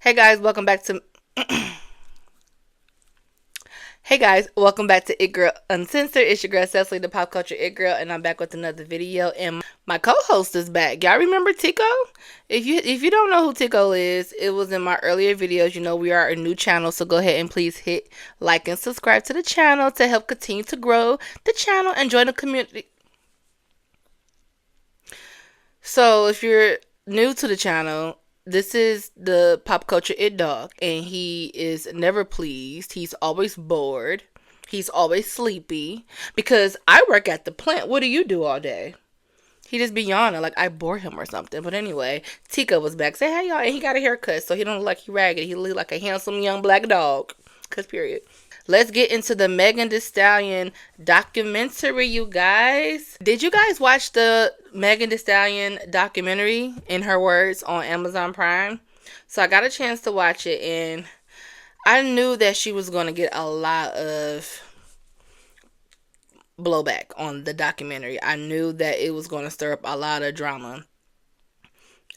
Hey guys, welcome back to Hey guys, welcome back to It Girl Uncensored. It's your girl Cecily, the pop culture It Girl, and I'm back with another video. And my co-host is back. Y'all remember Tico? If you don't know who Tico is, it was in my earlier videos. You know we are a new channel, so go ahead and please hit like and subscribe to the channel to help continue to grow the channel and join the community. So if you're new to the channel, this is the pop culture it dog, and he is never pleased. He's always bored. He's always sleepy because I work at the plant. What do you do all day? He just be yawning like I bore him or something. But anyway, Tika was back. Say hey y'all, and he got a haircut, so he don't look like he raggedy. He look like a handsome young black dog. Cause period. Let's get into the Megan Thee Stallion documentary, you guys. Did you guys watch the Megan Thee Stallion documentary, in her words, on Amazon Prime? So I got a chance to watch it, and I knew that she was going to get a lot of blowback on the documentary. I knew that it was going to stir up a lot of drama.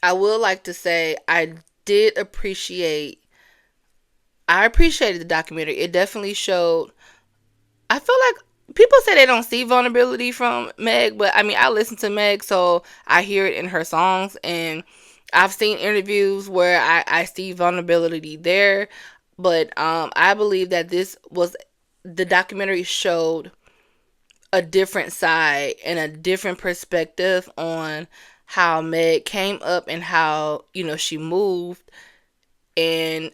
I would like to say I appreciated the documentary. It definitely showed. I feel like people say they don't see vulnerability from Meg, but I mean, I listen to Meg, so I hear it in her songs, and I've seen interviews where I see vulnerability there. But I believe that the documentary showed a different side and a different perspective on how Meg came up and how, she moved. And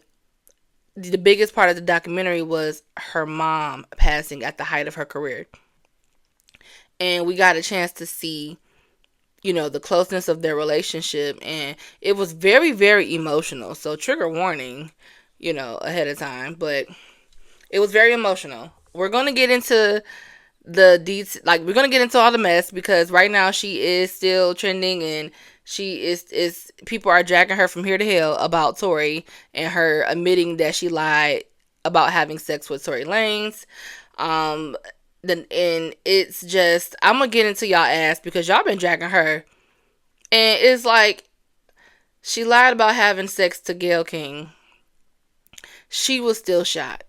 the biggest part of the documentary was her mom passing at the height of her career. And we got a chance to see, the closeness of their relationship. And it was very, very emotional. So trigger warning, ahead of time. But it was very emotional. We're going to get into we're going to get into all the mess, because right now she is still trending, and she is people are dragging her from here to hell about Tory and her admitting that she lied about having sex with Tory Lanez. And it's just, I'm gonna get into y'all ass because y'all been dragging her, and it's like she lied about having sex to Gayle King. She was still shot.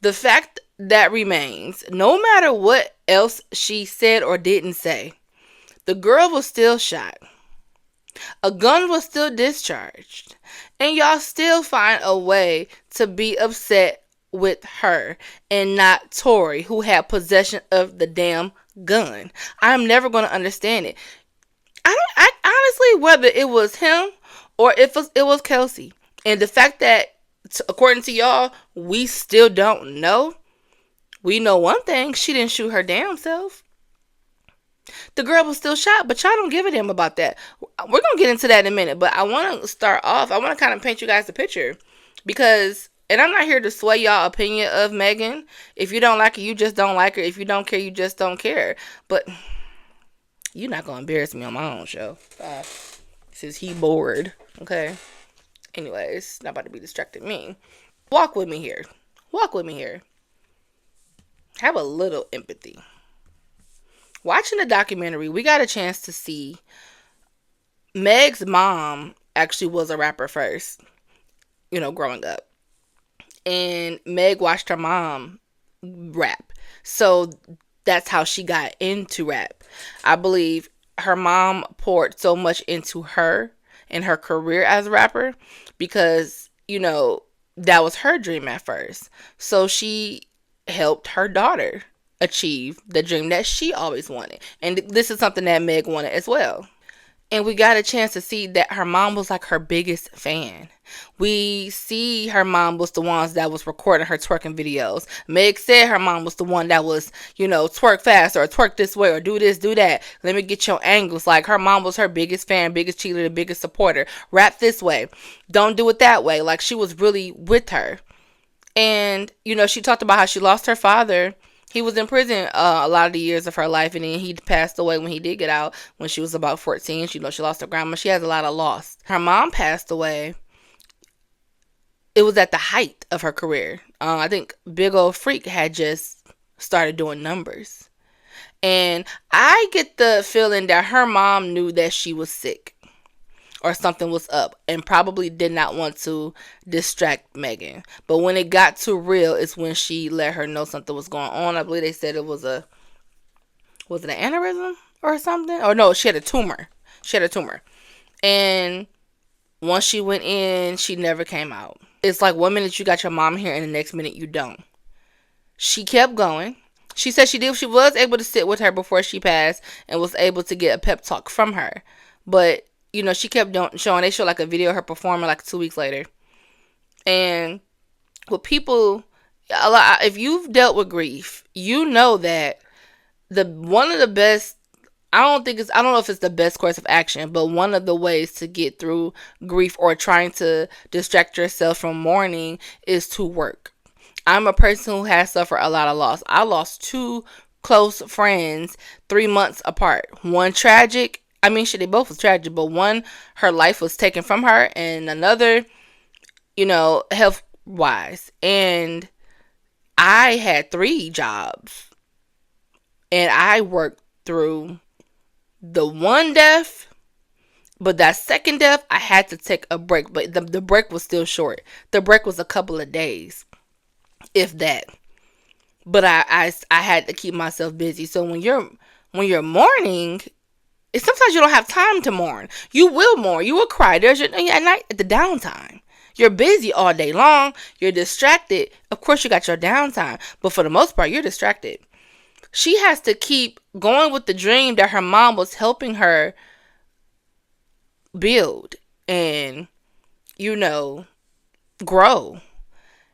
The fact that remains, no matter what else she said or didn't say, the girl was still shot. A gun was still discharged. And y'all still find a way to be upset with her and not Tory, who had possession of the damn gun. I'm never going to understand it. I honestly, whether it was him or if it was Kelsey, and the fact that, according to y'all, we still don't know. We know one thing: she didn't shoot her damn self. The girl was still shot, but y'all don't give a damn about that. We're going to get into that in a minute, but I want to start off. I want to kind of paint you guys a picture, because, and I'm not here to sway y'all opinion of Megan. If you don't like her, you just don't like her. If you don't care, you just don't care. But you're not going to embarrass me on my own show. Since he bored, okay? Anyways, not about to be distracting me. Walk with me here. Walk with me here. Have a little empathy. Watching the documentary, we got a chance to see Meg's mom actually was a rapper first, growing up. And Meg watched her mom rap. So that's how she got into rap. I believe her mom poured so much into her and her career as a rapper because, that was her dream at first. So she helped her daughter achieve the dream that she always wanted. And this is something that Meg wanted as well. And we got a chance to see that her mom was like her biggest fan. We see her mom was the ones that was recording her twerking videos. Meg said her mom was the one that was, twerk fast or twerk this way or do this, do that. Let me get your angles. Like, her mom was her biggest fan, biggest cheerleader, biggest supporter. Rap this way. Don't do it that way. Like, she was really with her. And, she talked about how she lost her father. He was in prison a lot of the years of her life, and then he passed away when he did get out when she was about 14. She lost her grandma. She has a lot of loss. Her mom passed away. It was at the height of her career. I think Big Ol' Freak had just started doing numbers. And I get the feeling that her mom knew that she was sick. or something was up, and probably did not want to distract Megan. But when it got too real is when she let her know something was going on. I believe they said it was an aneurysm or something? Or no, she had a tumor. She had a tumor. And once she went in, she never came out. It's like 1 minute you got your mom here and the next minute you don't. She kept going. She said she was able to sit with her before she passed and was able to get a pep talk from her. But, she kept showing, they showed like a video of her performing like 2 weeks later. And with people, if you've dealt with grief, you know that one of the best, I don't know if it's the best course of action, but one of the ways to get through grief or trying to distract yourself from mourning is to work. I'm a person who has suffered a lot of loss. I lost 2 close friends 3 months apart. One tragic. I mean, they both was tragic, but one, her life was taken from her, and another, health wise. And I had 3 jobs, and I worked through the one death, but that second death, I had to take a break. But the break was still short. The break was a couple of days, if that. But I had to keep myself busy. So when you're mourning, sometimes you don't have time to mourn. You will mourn. You will cry. There's at night at the downtime. You're busy all day long. You're distracted. Of course, you got your downtime, but for the most part, you're distracted. She has to keep going with the dream that her mom was helping her build and, grow.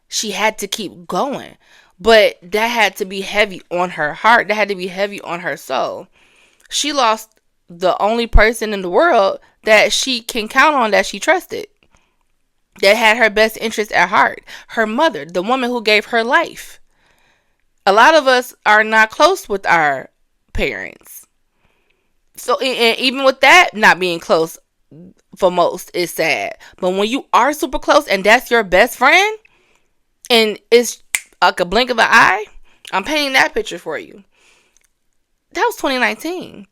She had to keep going. But that had to be heavy on her heart. That had to be heavy on her soul. She lost the only person in the world that she can count on, that she trusted, that had her best interest at heart. Her mother, the woman who gave her life. A lot of us are not close with our parents. So, and even with that not being close for most, is sad. But when you are super close and that's your best friend, and it's like a blink of an eye, I'm painting that picture for you. That was 2019.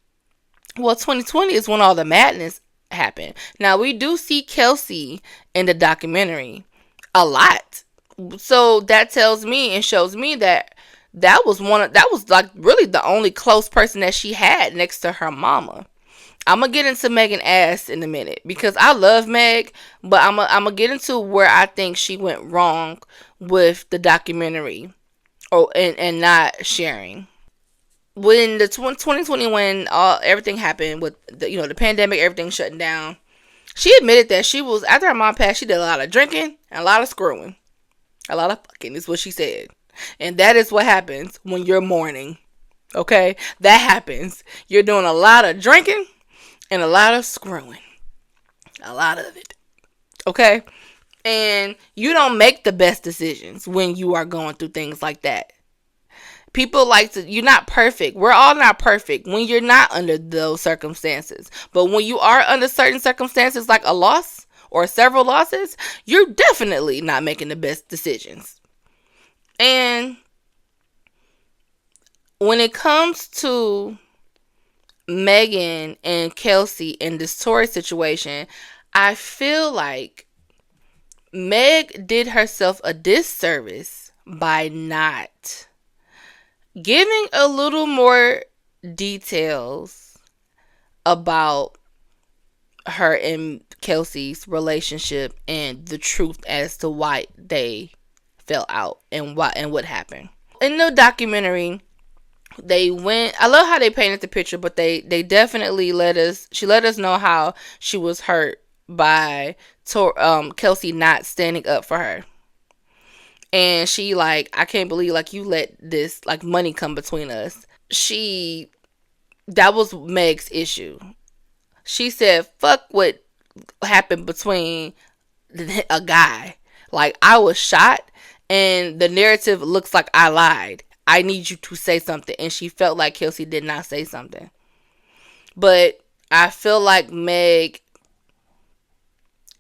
Well, 2020 is when all the madness happened. Now, we do see Kelsey in the documentary a lot. So that tells me and shows me that was like really the only close person that she had next to her mama. I'm going to get into Megan ass in a minute because I love Meg, but I'm going to get into where I think she went wrong with the documentary and not sharing. When the 2020, when everything happened with the pandemic, everything shutting down, she admitted that after her mom passed, she did a lot of drinking and a lot of screwing. A lot of fucking is what she said. And that is what happens when you're mourning. Okay? That happens. You're doing a lot of drinking and a lot of screwing. A lot of it. Okay? And you don't make the best decisions when you are going through things like that. People you're not perfect. We're all not perfect when you're not under those circumstances. But when you are under certain circumstances, like a loss or several losses, you're definitely not making the best decisions. And when it comes to Megan and Kelsey in this Tory situation, I feel like Meg did herself a disservice by not giving a little more details about her and Kelsey's relationship and the truth as to why they fell out and what happened. In the documentary, I love how they painted the picture, but they definitely she let us know how she was hurt by Kelsey not standing up for her. And she I can't believe you let this money come between us. That was Meg's issue. She said, fuck what happened between a guy. I was shot and the narrative looks like I lied. I need you to say something. And she felt like Kelsey did not say something. But I feel like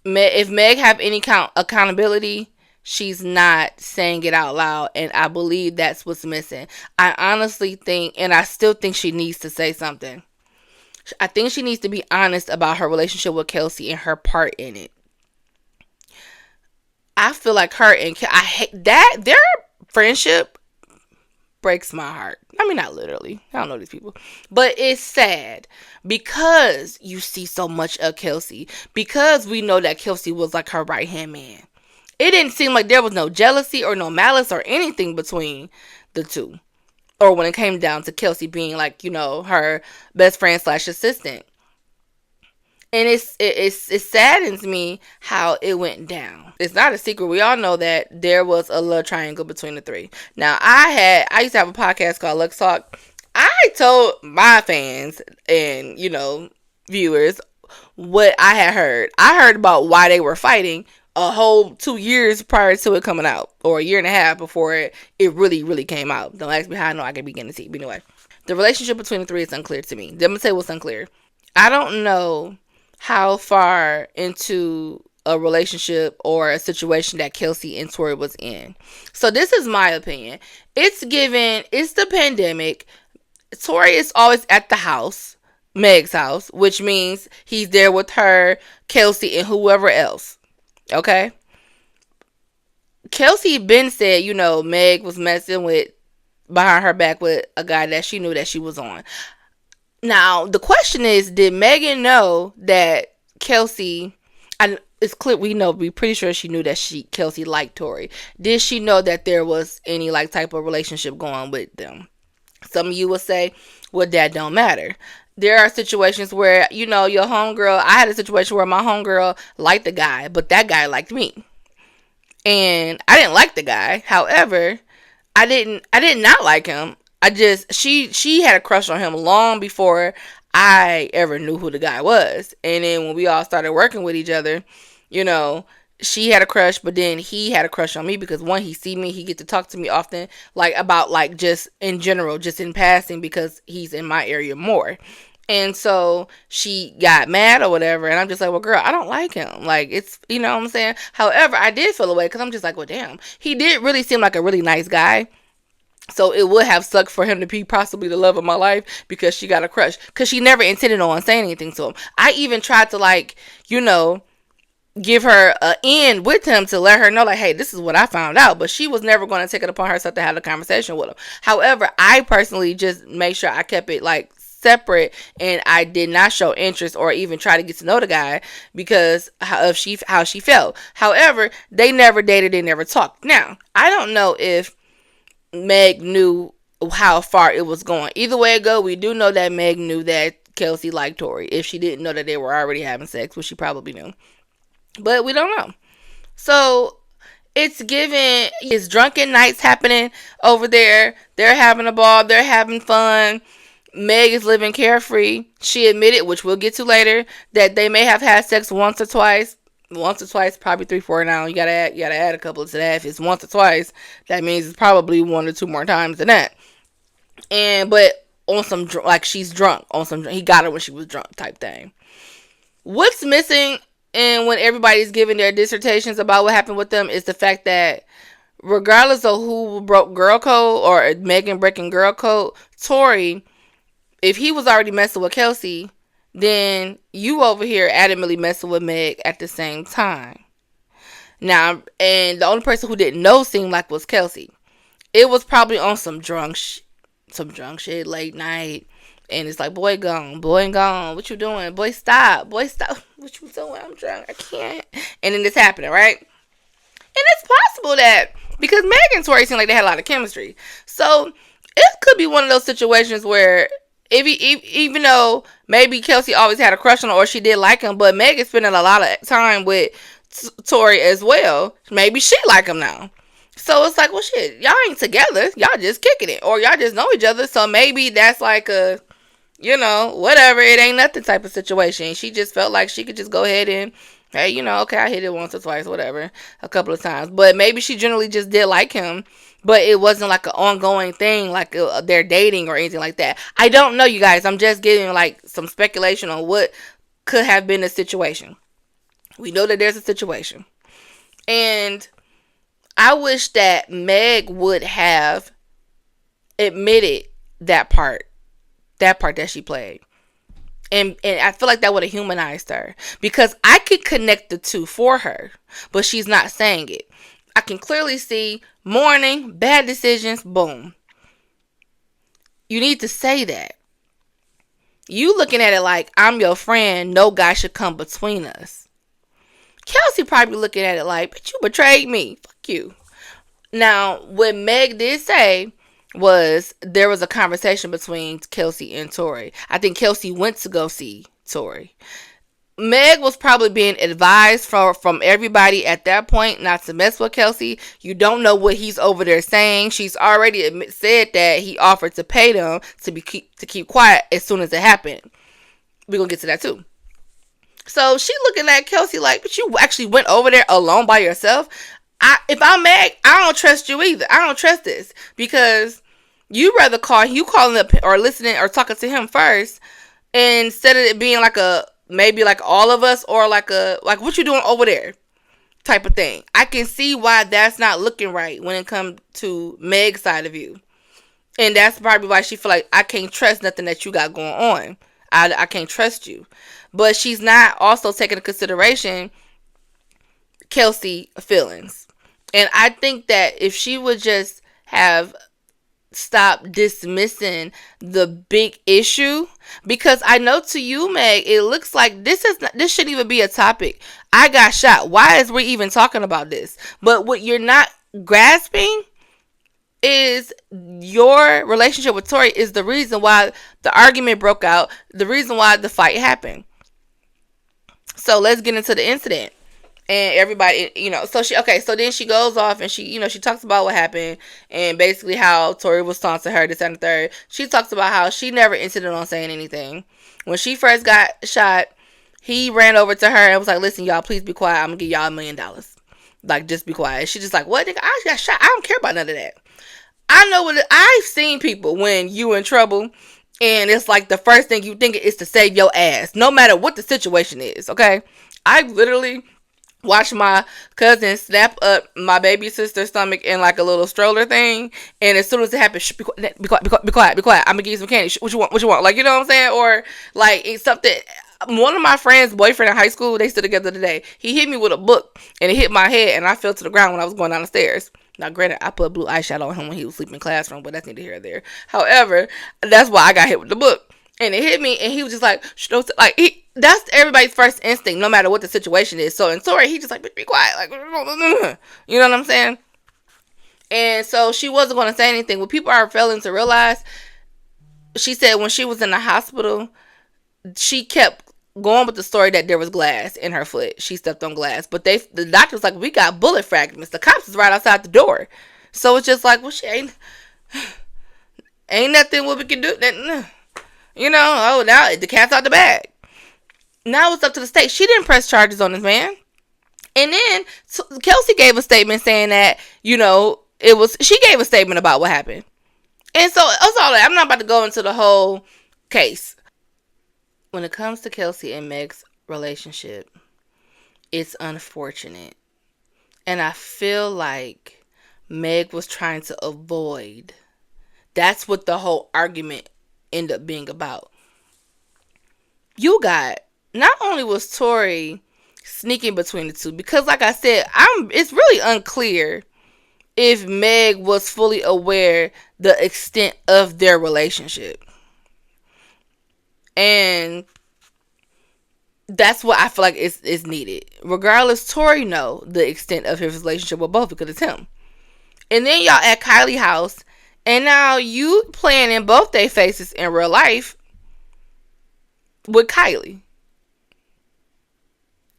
if Meg have any accountability, she's not saying it out loud, and I believe that's what's missing. I honestly think, and I still think she needs to say something. I think she needs to be honest about her relationship with Kelsey and her part in it. I feel like her and I hate that their friendship breaks my heart. I mean, not literally. I don't know these people. But it's sad because you see so much of Kelsey. Because we know that Kelsey was like her right hand man. It didn't seem like there was no jealousy or no malice or anything between the two. Or when it came down to Kelsey being like, her best friend / assistant. And it saddens me how it went down. It's not a secret. We all know that there was a love triangle between the three. Now, I used to have a podcast called Lux Talk. I told my fans and, viewers what I had heard. I heard about why they were fighting a whole 2 years prior to it coming out, or a year and a half before it really, really came out. Don't ask me how I know. I can begin to see. But anyway, the relationship between the three is unclear to me. Let me say what's unclear. I don't know how far into a relationship or a situation that Kelsey and Tori was in. So this is my opinion. It's the pandemic. Tori is always at the house, Meg's house, which means he's there with her, Kelsey, and whoever else. Okay? Kelsey been said, Meg was messing with, behind her back with a guy that she knew that she was on. Now, the question is, did Megan know that Kelsey, and it's clear, we're pretty sure she knew that Kelsey liked Tori. Did she know that there was any type of relationship going with them? Some of you will say, well, that don't matter. There are situations where, your homegirl, I had a situation where my homegirl liked the guy, but that guy liked me. And I didn't like the guy. However, I did not like him. She had a crush on him long before I ever knew who the guy was. And then when we all started working with each other, she had a crush, but then he had a crush on me because one, he see me, he get to talk to me often, about just in general, just in passing, because he's in my area more. And so she got mad or whatever, and I'm just like, well, girl, I don't like him. It's, what I'm saying? However, I did feel away because I'm just like, well, damn. He did really seem like a really nice guy. So it would have sucked for him to be possibly the love of my life because she got a crush. Because she never intended on saying anything to him. I even tried to give her an in with him to let her know hey, this is what I found out. But she was never going to take it upon herself to have a conversation with him. However, I personally just made sure I kept it separate, and I did not show interest or even try to get to know the guy because of how she felt. However, they never dated, they never talked. Now, I don't know if Meg knew how far it was going. Either way it go, we do know that Meg knew that Kelsey liked Tori. If she didn't know that they were already having sex, which she probably knew. But we don't know. So it's drunken nights happening over there. They're having a ball. They're having fun. Meg is living carefree. She admitted, which we'll get to later, that they may have had sex once or twice, probably 3, 4 now. You gotta add a couple to that. If it's once or twice, that means it's probably 1 or 2 more times than that. But on some, she's drunk. He got her when she was drunk type thing. What's missing, and when everybody's giving their dissertations about what happened with them, is the fact that regardless of who broke girl code or Megan breaking girl code, Tori, if he was already messing with Kelsey, then you over here adamantly messing with Meg at the same time. Now, and the only person who didn't know seemed like was Kelsey. It was probably on some drunk shit late night. And it's like, boy gone. What you doing? Boy, stop. What you doing? I'm drunk. I can't. And then it's happening, right? And it's possible that because Meg and Tori seemed like they had a lot of chemistry. So it could be one of those situations where even though maybe Kelsey always had a crush on her or she did like him, but Meg is spending a lot of time with Tori as well. Maybe she like him now. So it's like, well, shit, y'all ain't together. Y'all just kicking it. Or y'all just know each other. So maybe that's like a, whatever. It ain't nothing type of situation. She just felt like she could just go ahead and, hey, okay, I hit it once or twice, whatever, a couple of times. But maybe she generally just did like him. But it wasn't like an ongoing thing, like they're dating or anything like that. I don't know, you guys. I'm just giving some speculation on what could have been the situation. We know that there's a situation. And I wish that Meg would have admitted that part that she played. And I feel like that would have humanized her, because I could connect the two for her, but she's not saying it. I can clearly see mourning, bad decisions, boom. You need to say that. You looking at it like, I'm your friend, no guy should come between us. Kelsey probably looking at it like, but you betrayed me. Fuck you. Now, what Meg did say was there was a conversation between Kelsey and Tori. I think Kelsey went to go see Tori. Meg was probably being advised from everybody at that point not to mess with Kelsey. You don't know what he's over there saying. She's already said that he offered to pay them to keep quiet as soon as it happened. We're going to get to that too. So she looking at Kelsey like, but you actually went over there alone by yourself? If I'm Meg, I don't trust you either. I don't trust this, because you rather calling up or listening or talking to him first, instead of it being like a, maybe like all of us, or like what you doing over there type of thing. I can see why that's not looking right when it comes to Meg's side of you. And that's probably why she feel like, I can't trust nothing that you got going on. I can't trust you. But she's not also taking into consideration Kelsey feelings. And I think that if she would just have stopped dismissing the big issue, because I know to you, Meg, it looks like this shouldn't even be a topic. I got shot. Why is we even talking about this? But what you're not grasping is your relationship with Tori is the reason why the argument broke out, the reason why the fight happened. So let's get into the incident. And everybody, so then she goes off and she talks about what happened and basically how Tori was taunting her, this and the third. She talks about how she never insisted on saying anything. When she first got shot, he ran over to her and was like, listen, y'all, please be quiet. I'm going to give y'all $1 million. Like, just be quiet. She just like, what, nigga? I got shot. I don't care about none of that. I know I've seen people when you in trouble and it's like the first thing you think is to save your ass, no matter what the situation is, okay? I literally watched my cousin snap up my baby sister's stomach in like a little stroller thing, and as soon as it happened, be quiet. I'm gonna give you some candy. What you want? Like, you know what I'm saying? Or like, it's something. One of my friend's boyfriend in high school, they stood together today. He hit me with a book, and it hit my head, and I fell to the ground when I was going down the stairs. Now, granted, I put blue eyeshadow on him when he was sleeping in classroom, but that's neither here or there. However, that's why I got hit with the book. And it hit me, and he was just like, that's everybody's first instinct, no matter what the situation is. So in Tori, he just like, be quiet, like, you know what I'm saying? And so she wasn't going to say anything. What people are failing to realize, she said when she was in the hospital, she kept going with the story that there was glass in her foot. She stepped on glass, but the doctor was like, we got bullet fragments. The cops is right outside the door. So it's just like, well, she ain't nothing what we can do. Now the cat's out the bag. Now it's up to the state. She didn't press charges on this man. And then Kelsey gave a statement saying that, she gave a statement about what happened. And so that's all that. I'm not about to go into the whole case. When it comes to Kelsey and Meg's relationship, it's unfortunate. And I feel like Meg was trying to avoid. That's what the whole argument ended up being about. Not only was Tori sneaking between the two, because like I said, it's really unclear if Meg was fully aware the extent of their relationship. And that's what I feel like is needed. Regardless, Tori know the extent of his relationship with both because it's him. And then y'all at Kylie's house, and now you playing in both their faces in real life with Kylie.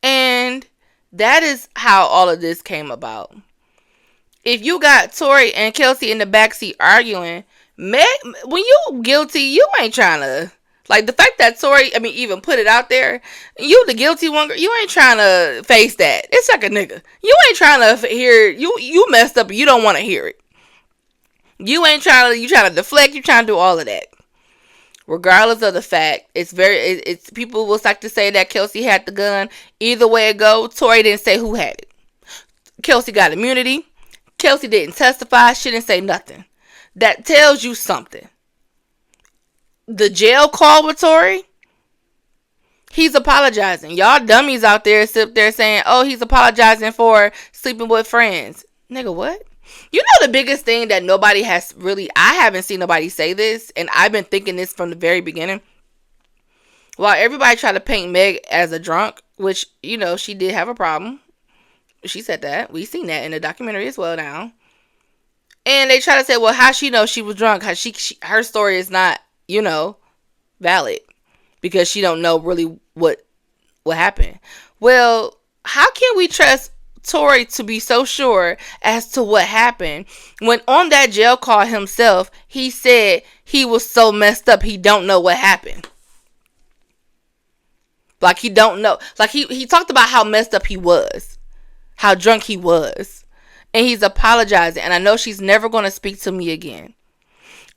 And that is how all of this came about. If you got Tori and Kelsey in the backseat arguing, Meg, when you guilty, you ain't trying to, like, the fact that Tori, even put it out there, you the guilty one, you ain't trying to face that. It's like a nigga. You ain't trying to hear, you messed up, you don't want to hear it. You trying to deflect, you trying to do all of that. Regardless of the fact, it's people will like to say that Kelsey had the gun. Either way it go, Tori didn't say who had it. Kelsey got immunity. Kelsey didn't testify. She didn't say nothing. That tells you something. The jail call with Tori, He's apologizing. Y'all dummies out there sit there saying, oh, he's apologizing for sleeping with friends. Nigga, what? You know the biggest thing that nobody has really, I haven't seen nobody say this, and I've been thinking this from the very beginning. While everybody tried to paint Meg as a drunk, which, you know, she did have a problem. She said that. We seen that in the documentary as well now. And they try to say, well, how she know she was drunk? How her story is not, you know, valid because she don't know really what happened. Well, how can we trust Tory to be so sure as to what happened when on that jail call himself, he said he was so messed up he don't know what happened? Like he don't know. Like he talked about how messed up he was, how drunk he was, and he's apologizing. And I know she's never going to speak to me again.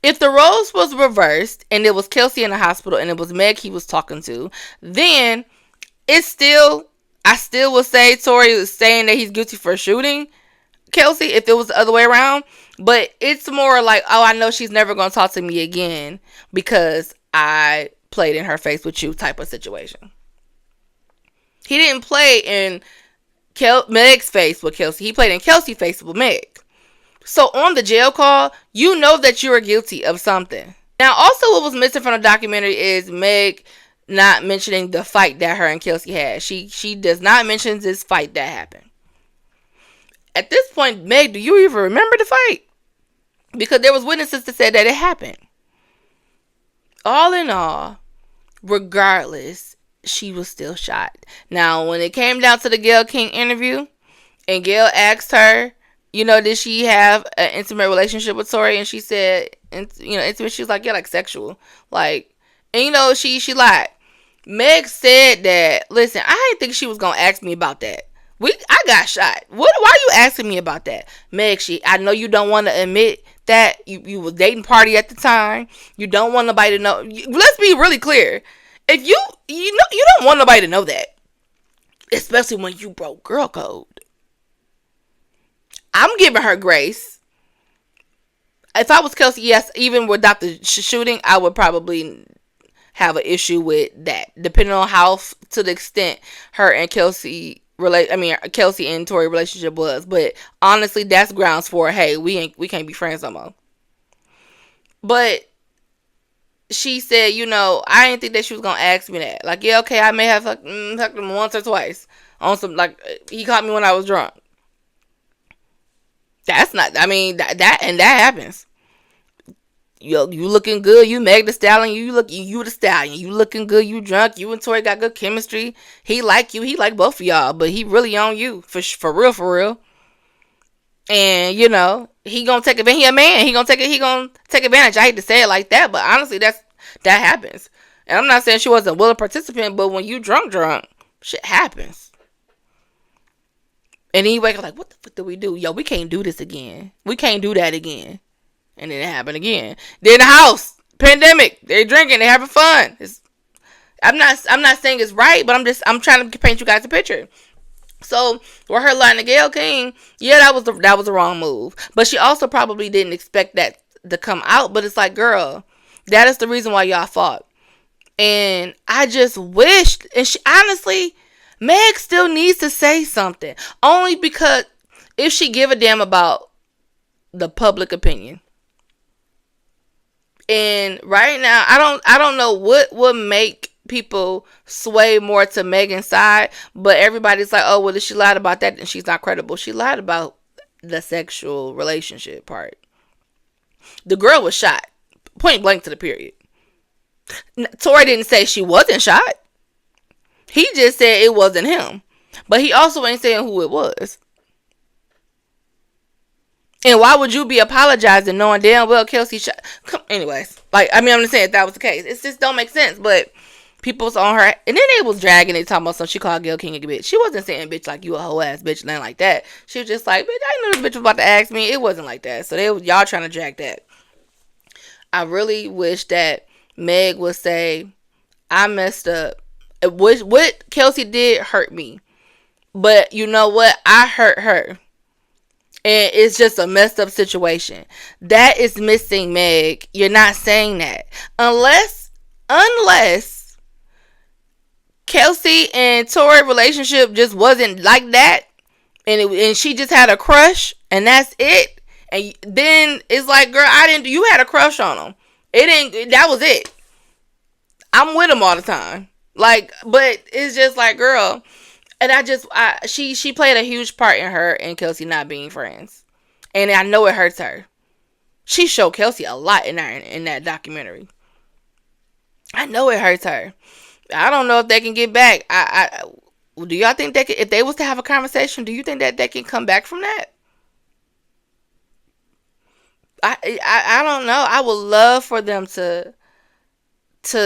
If the roles was reversed and it was Kelsey in the hospital and it was Meg he was talking to, then I still would say Tory was saying that he's guilty for shooting Kelsey if it was the other way around. But it's more like, oh, I know she's never going to talk to me again because I played in her face with you type of situation. He didn't play in Meg's face with Kelsey. He played in Kelsey's face with Meg. So on the jail call, you know that you are guilty of something. Now, also what was missing from the documentary is Meg not mentioning the fight that her and Kelsey had. She does not mention this fight that happened. At this point, Meg, do you even remember the fight? Because there was witnesses that said that it happened. All in all, regardless, she was still shot. Now, when it came down to the Gayle King interview, and Gayle asked her, you know, did she have an intimate relationship with Tory? And she said, intimate. She was like, yeah, like sexual. Like, and you know, she lied. Meg said that, listen, I didn't think she was going to ask me about that. I got shot. Why are you asking me about that? Meg, I know you don't want to admit that you was dating Party at the time. You don't want nobody to know. Let's be really clear. If you don't want nobody to know that, especially when you broke girl code. I'm giving her grace. If I was Kelsey, yes, even without the shooting, I would probably have an issue with that, depending on how to the extent her and Kelsey and Tory relationship was. But honestly, that's grounds for, hey, we can't be friends no more. But she said, you know, I didn't think that she was gonna ask me that. Like, yeah, okay, I may have hugged him once or twice on some, like, he caught me when I was drunk. That's not, I mean, that happens. You looking good, you Meg the Stallion, you the Stallion, you looking good, you drunk, you and Tory got good chemistry. He like you, he like both of y'all, but he really on you for real. And you know, he gonna take advantage. He a man, he gonna take advantage. I hate to say it like that, but honestly, that happens. And I'm not saying she wasn't a willing participant, but when you drunk, shit happens. And then you wake up like, what the fuck did we do? Yo, we can't do this again. We can't do that again. And then it happened again. They're in the house. Pandemic. They're drinking. They're having fun. I'm not saying it's right, but I'm trying to paint you guys a picture. So, with her lying to Gayle King, yeah, that was the wrong move. But she also probably didn't expect that to come out. But it's like, girl, that is the reason why y'all fought. And I just wished, and she honestly, Meg still needs to say something. Only because if she give a damn about the public opinion. And right now, I don't know what would make people sway more to Megan's side, but everybody's like, oh, well, if she lied about that, then she's not credible. She lied about the sexual relationship part. The girl was shot, point blank to the period. Tory didn't say she wasn't shot. He just said it wasn't him. But he also ain't saying who it was. And why would you be apologizing knowing damn well Kelsey shot? Anyways, like, I mean, I'm just saying if that was the case. It just don't make sense. But people's on her. And then they was dragging it, talking about something. She called Gayle King a bitch. She wasn't saying bitch like you a hoe ass bitch, nothing like that. She was just like, bitch, I know this bitch was about to ask me. It wasn't like that. So y'all trying to drag that. I really wish that Meg would say, I messed up. What Kelsey did hurt me. But you know what? I hurt her. And it's just a messed up situation. That is missing, Meg. You're not saying that. Unless Kelsey and Tori relationship just wasn't like that, and she just had a crush, and that's it. And then it's like, girl, you had a crush on him. That was it. I'm with him all the time. Like, but it's just like, girl, and she played a huge part in her and Kelsey not being friends, and I know it hurts her. She showed Kelsey a lot in that documentary. I know it hurts her. I don't know if they can get back. Do y'all think they could, if they was to have a conversation, do you think that they can come back from that? I don't know. I would love for them to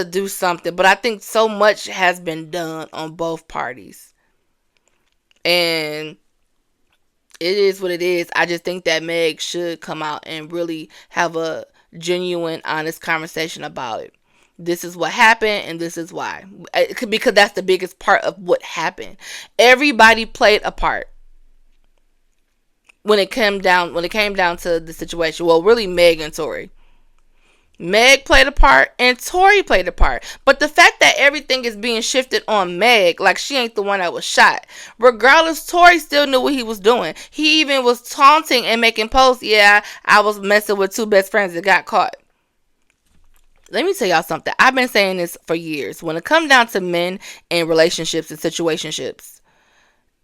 do something, but I think so much has been done on both parties, and it is what it is. I just think that Meg should come out and really have a genuine, honest conversation about it. This is what happened, and this is why. Because that's the biggest part of what happened. Everybody played a part when it came down to the situation. Well, really, Meg and Tori. Meg played a part and Tori played a part. But the fact that everything is being shifted on Meg, like she ain't the one that was shot. Regardless, Tori still knew what he was doing. He even was taunting and making posts. Yeah, I was messing with two best friends that got caught. Let me tell y'all something. I've been saying this for years. When it comes down to men and relationships and situationships,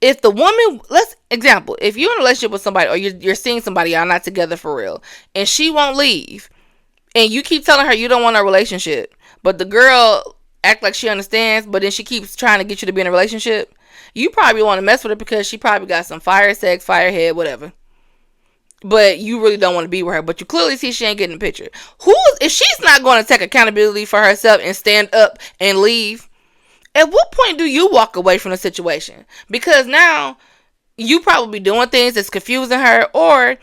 if the woman, if you're in a relationship with somebody or you're seeing somebody, y'all not together for real, and she won't leave, and you keep telling her you don't want a relationship, but the girl act like she understands, but then she keeps trying to get you to be in a relationship, you probably want to mess with her because she probably got some fire sex, firehead, whatever. But you really don't want to be with her, but you clearly see she ain't getting the picture. If she's not going to take accountability for herself and stand up and leave, at what point do you walk away from the situation? Because now you probably doing things that's confusing her, or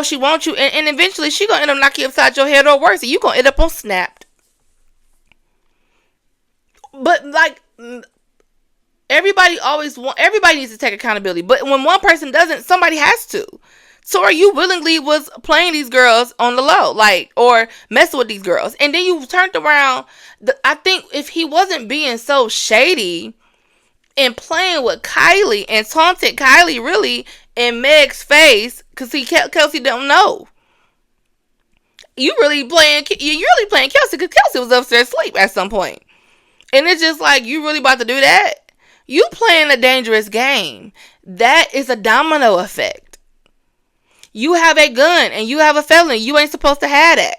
she wants you, and eventually she gonna end up knocking you upside your head, or worse, and you gonna end up on Snapped. But like, everybody needs to take accountability, but when one person doesn't, somebody has to. So you willingly was playing these girls on the low, like, or messing with these girls, and then you turned around. I think if he wasn't being so shady and playing with Kylie and taunted Kylie really in Meg's face, because Kelsey don't know. You're really playing Kelsey, because Kelsey was upstairs asleep at some point. And it's just like, you really about to do that? You playing a dangerous game. That is a domino effect. You have a gun and you have a felony. You ain't supposed to have that.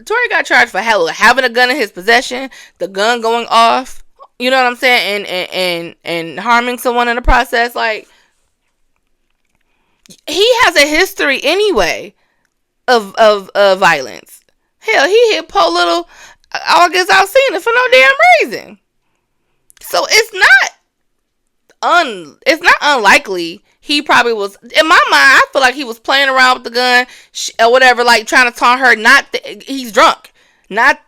Tori got charged for having a gun in his possession, the gun going off, you know what I'm saying, and harming someone in the process. Like, he has a history anyway of violence. Hell, he hit Poe Little August Alsina for no damn reason. So it's not unlikely. He probably was, in my mind, I feel like he was playing around with the gun or whatever, like trying to taunt her. He's drunk, not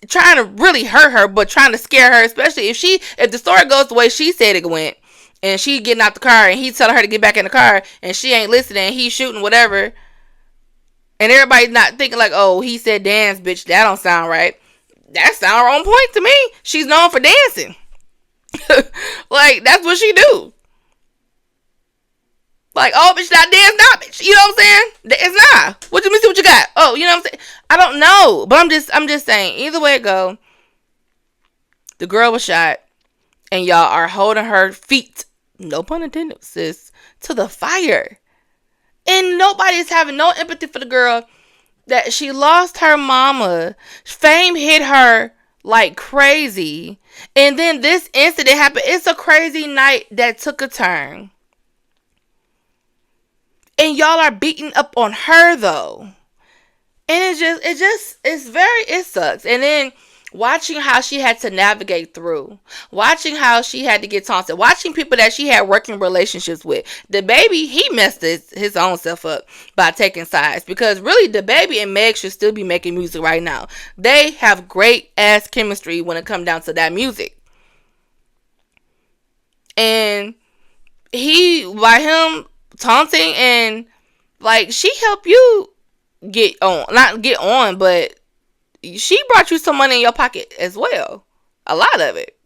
trying to really hurt her, but trying to scare her, especially if the story goes the way she said it went, and she getting out the car and he's telling her to get back in the car and she ain't listening, he's shooting whatever, and everybody's not thinking like, oh, he said dance, bitch, that don't sound right. That sound on point to me. She's known for dancing. Like, that's what she do. Like, oh, bitch, not dance now, bitch. You know what I'm saying? It's not. Let me see what you got. Oh, you know what I'm saying? I don't know. But I'm just saying, either way it go, the girl was shot, and y'all are holding her feet, no pun intended, sis, to the fire. And nobody's having no empathy for the girl that she lost her mama. Fame hit her like crazy. And then this incident happened. It's a crazy night that took a turn. And y'all are beating up on her though. And it sucks. And then watching how she had to navigate through. Watching how she had to get taunted. Watching people that she had working relationships with. The baby, he messed his own self up by taking sides. Because really, the baby and Meg should still be making music right now. They have great ass chemistry when it comes down to that music. And by him taunting and like, she helped you not get on, but she brought you some money in your pocket as well. A lot of it.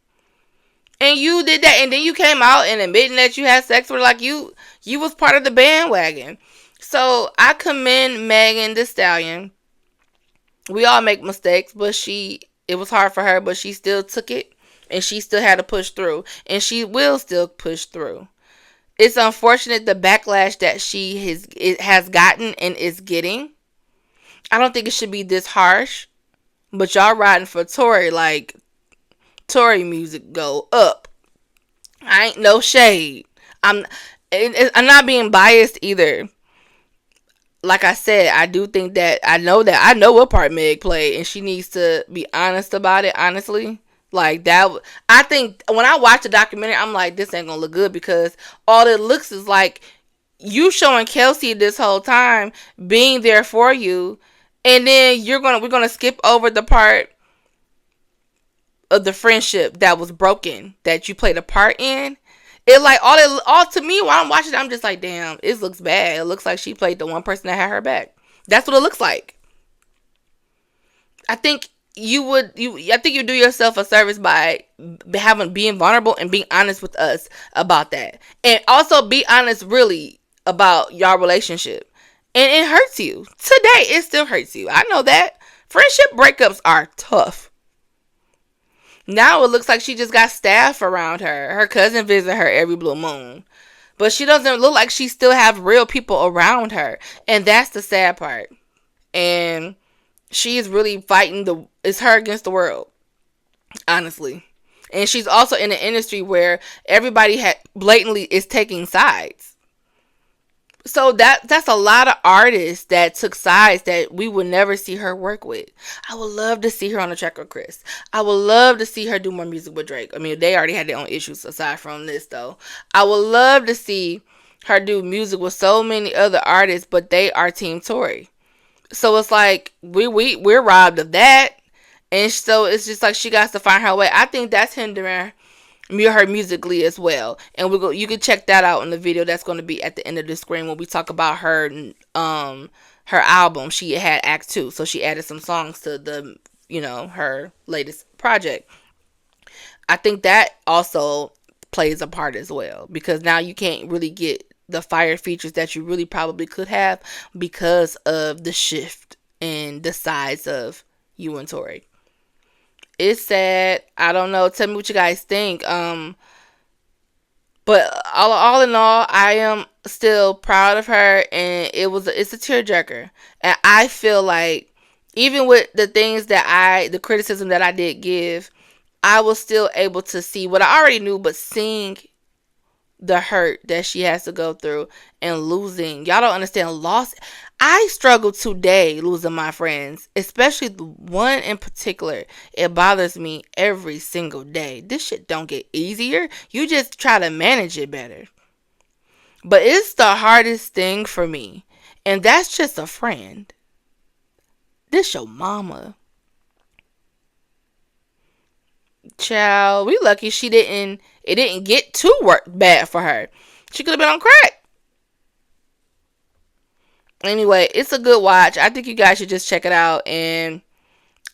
And you did that, and then you came out and admitting that you had sex with her, like you was part of the bandwagon. So I commend Megan Thee Stallion. We all make mistakes, but it was hard for her, but she still took it, and she still had to push through, and she will still push through. It's unfortunate the backlash that has gotten and is getting. I don't think it should be this harsh, but y'all riding for Tory, like Tory music go up. I ain't no shade. I'm I'm not being biased either. Like I said, I do think that I know what part Meg played, and she needs to be honest about it. Honestly, like that, I think when I watch the documentary, I'm like, this ain't gonna look good because all it looks is like you showing Kelsey this whole time being there for you, and then we're gonna skip over the part of the friendship that was broken that you played a part in. It like all to me while I'm watching it, I'm just like, damn, it looks bad. It looks like she played the one person that had her back. That's what it looks like. I think I think you do yourself a service by being vulnerable and being honest with us about that. And also be honest really about your relationship. And it hurts you. Today it still hurts you. I know that. Friendship breakups are tough. Now it looks like she just got staff around her. Her cousin visits her every blue moon. But she doesn't look like she still have real people around her. And that's the sad part. And she is really fighting it's her against the world. Honestly. And she's also in an industry where everybody blatantly is taking sides. So that's a lot of artists that took sides that we would never see her work with. I would love to see her on the track with Chris. I would love to see her do more music with Drake. I mean, they already had their own issues aside from this though. I would love to see her do music with so many other artists, but they are Team Tory. So it's like we're robbed of that. And so it's just like she got to find her way. I think that's hindering her musically as well. And you can check that out in the video that's going to be at the end of the screen when we talk about her her album. She had Act 2, so she added some songs to her latest project. I think that also plays a part as well, because now you can't really get the fire features that you really probably could have because of the shift in the size of you and Tory. It's sad. I don't know. Tell me what you guys think. But all in all, I am still proud of her, and it's a tearjerker. And I feel like even with the things the criticism that I did give, I was still able to see what I already knew, but seeing the hurt that she has to go through and losing. Y'all don't understand loss. I struggle today losing my friends, especially the one in particular. It bothers me every single day. This shit don't get easier. You just try to manage it better. But it's the hardest thing for me. And that's just a friend. This your mama. Child, we lucky it didn't get too bad for her. She could have been on crack. Anyway, it's a good watch. I think you guys should just check it out. And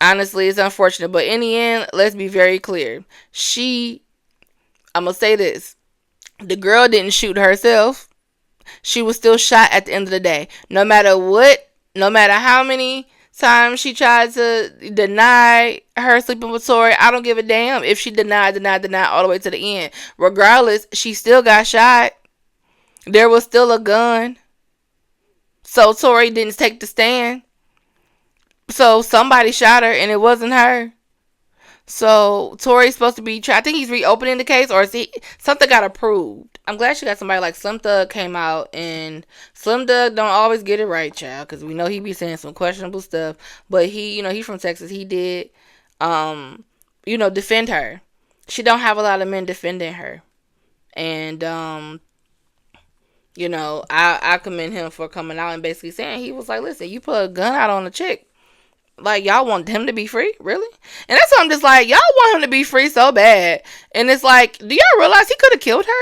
honestly, it's unfortunate. But in the end, let's be very clear. I'm going to say this. The girl didn't shoot herself. She was still shot at the end of the day. No matter how many times she tried to deny her sleeping with Tory, I don't give a damn if she denied all the way to the end. Regardless, she still got shot. There was still a gun. So Tory didn't take the stand. So somebody shot her and it wasn't her. So Tory's supposed to be I think he's reopening the case, or something got approved. I'm glad she got somebody like Slim Thug came out, and Slim Thug don't always get it right, child, because we know he be saying some questionable stuff. But he's from Texas. He did defend her. She don't have a lot of men defending her. And I commend him for coming out and basically saying, he was like, listen, you put a gun out on a chick. Like, y'all want him to be free? Really? And that's why I'm just like, y'all want him to be free so bad. And it's like, do y'all realize he could have killed her?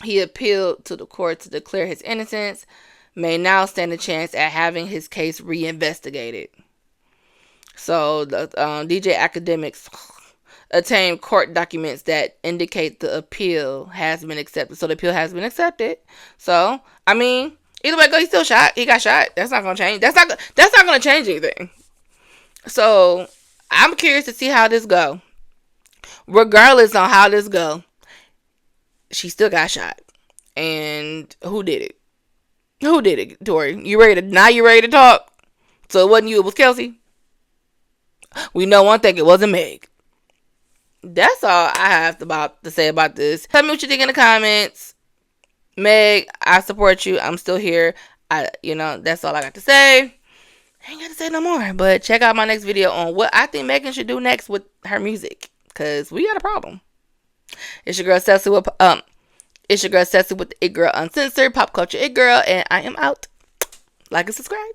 He appealed to the court to declare his innocence, may now stand a chance at having his case reinvestigated. So, the DJ Academics obtain court documents that indicate the appeal has been accepted. So the appeal has been accepted. So I mean, either way, he still shot. He got shot. That's not gonna change. That's not gonna change anything. So I'm curious to see how this go. Regardless on how this go, she still got shot. And who did it? Who did it, Tori? You ready to talk? So it wasn't you, it was Kelsey. We know one thing, it wasn't Meg. That's all I have to say about this. Tell me what you think in the comments. Meg, I support you. I'm still here. That's all I got to say. I ain't got to say no more. But check out my next video on what I think Megan should do next with her music. Because we got a problem. It's your girl Cecily with the It Girl Uncensored, Pop Culture It Girl, and I am out. Like and subscribe.